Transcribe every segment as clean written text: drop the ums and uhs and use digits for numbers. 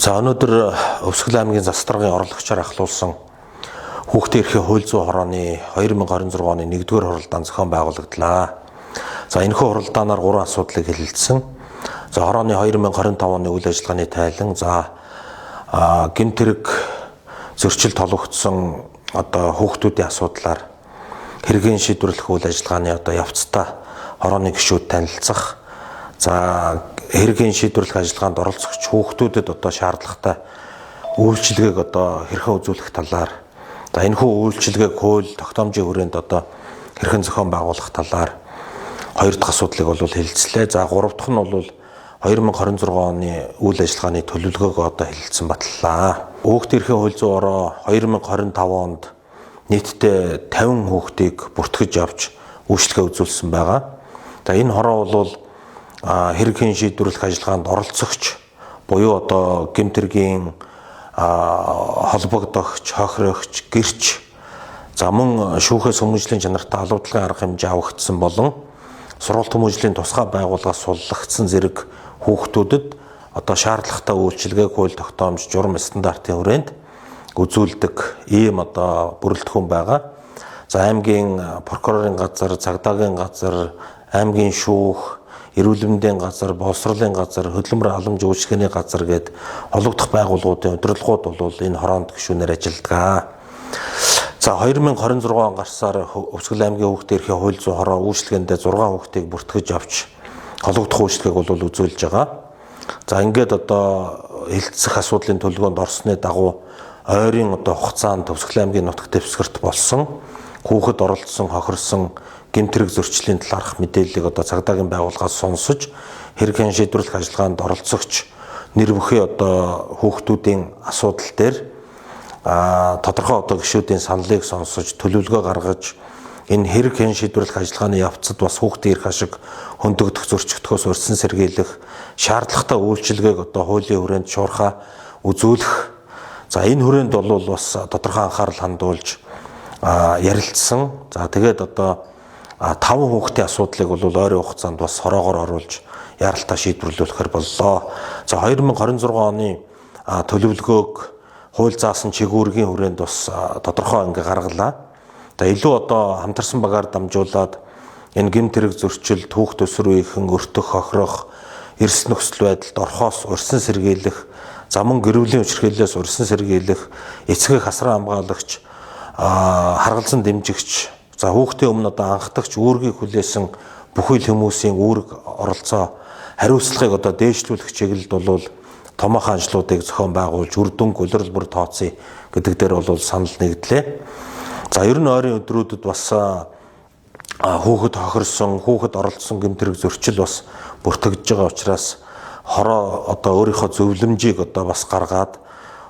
За өнөөдөр Өвсгөл аймгийн Застрагын орлогчоор ахлуулсан хүүхдийн эрхийн хууль зүйн хорооны 2026 оны 1-р хуралдаан зохион байгуулагдлаа. За энэхүү хуралдаанаар 3 асуудлыг хэлэлцсэн. За хорооны 2025 оны үйл ажиллагааны тайлан, за гэмт хэрэг зөрчил толгогдсон хүүхдүүдийн асуудлаар хэргийн шийдвэрлэх үйл ажиллагааны явцдаа хорооны гишүүд танилцах. За хэргийн шийдвэрлэх ажиллагаанд оролцогч хүүхдүүдэд шаардлагатай үйлчилгээг хэрхэн үзүүлэх талаар, за энэхүү үйлчилгээг хууль тогтоомжийн хүрээнд хэрхэн зохион байгуулах талаар 2 дахь асуудлыг хэлэлцлээ. За 3 дахь нь бол 2026 оны үйл ажиллагааны төлөвлөгөөг хэлэлцсэн батллаа. Хүүхдийн эрхийн хууль зүйн хороо 2025 онд нийтдээ 50 хүүхдийг бүртгэж авч үйлчилгээ үзүүлсэн байгаа. За энэ хороо бол хэргийн шийдвэрлэх ажиллагаанд оролцогч буюу гэмт хэргийн холбогдогч, хохирогч, гэрч, за мөн шүүхээс хүмүүжлийн чанартай халуудлагын арга хэмжээ авагдсан болон сургалт хүмүүжлийн тусгай байгууллагаас суллагдсан зэрэг хүүхдүүдэд шаардлагатай үйлчилгээг хууль тогтоомж журам стандартын хүрээнд үзүүлдэг ийм бүрэлдэхүүн байгаа. За аймгийн прокурорын газар, цагдаагийн газар, аймгийн шүүх, эрүүл мэндийн газар, боловсролын газар, хөдөлмөр халамж үйлчилгээний газар гээд холбогдох байгууллагуудын удирдлагууд бол энэ хороонд гишүүнээр ажилладаг. За 2026 он гарсаар Өвсгөл аймгийн хүүхдийн эрхийн хууль зүйн хороо үйлчилгээндээ 6 хүүхдийг бүртгэж авч холбогдох үйлчилгээг үзүүлж байгаа. За ингээд хилцэх асуудлын төлөвлөгөөнд орсны дагуу ойрын хугацаанд Өвсгөл аймгийн нутаг дэвсгэрт болсон хүүхэд оролцсон, хохирсон гэмт хэрэг зөрчлийн талаарх мэдээллийг цагдаагийн байгууллагаас сонсож хэргийн шийдвэрлэх ажиллагаанд оролцогч нэр бүхий хүүхдүүдийн асуудал дээр тодорхой гишүүдийн саналыг сонсож төлөвлөгөө гаргаж энэ хэргийн шийдвэрлэх ажиллагааны явцад бас хүүхдийн эрх ашиг хөндөгдөх, зөрчигдөхөөс урьдчилан сэргийлэх шаардлагатай үйлчилгээг хуулийн хүрээнд шуурхаа үзүүлэх. За энэ хүрээнд бол бас тодорхой анхаарал хандуулж ярилцсан. За тэгээд 5 хүүхдийн асуудлыг ойрын хугацаанд бас хороогоор оруулж яралтай шийдвэрлүүлэхээр боллоо. За 2026 оны төлөвлөгөөг хууль заасан чигүүргийн хүрээнд бас тодорхой гаргалаа. За илүү хамтарсан багаар дамжуулаад энэ гэмт хэрэг зөрчил, хүүхд өсвөр үеийнхэн өртөх, хохирох, эрс нөхцөл байдалд орхоос урьдчилан сэргийлэх, за мөн гэр бүлийн хүчирхийллээс урьдчилан сэргийлэх, эцэг ахсран хамгаалагч, харгалзан дэмжигч, за хүүхдийн өмнө анхдагч үүргийг хүлээсэн бүхий л хүмүүсийн үүрэг оролцоо хариуцлагыг дээшлүүлэх чиглэлд бол томоохон ажлуудыг зохион байгуулж үр дүнг улирал бүр тооцъё гэдэг дээр санал нэгдлээ. За ер нь ойрын өдрүүдэд бас хүүхэд хохирсон, хүүхэд оролцсон гэмт хэрэг зөрчил бас бүртгэж байгаа учраас хороо өөрийнхөө зөвлөмжийг бас гаргаад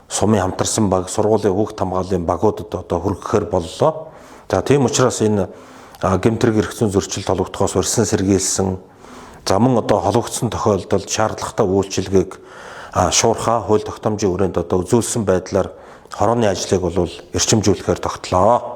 сумын хамтарсан баг, сургуулийн хүүхд хамгааллын багуудад хүргэхээр боллоо. За тийм учраас энэ гэмт хэрэг эрх зүйн зөрчил толгодохоос урьдчилан сэргийлсэн, за мөн холбогдсон тохиолдолд шаардлагатай үйлчилгээг шуурхаа хууль тогтоомжийн хүрээнд үзүүлсэн байдлаар хорооны ажлыг эрчимжүүлэхээр тогтлоо.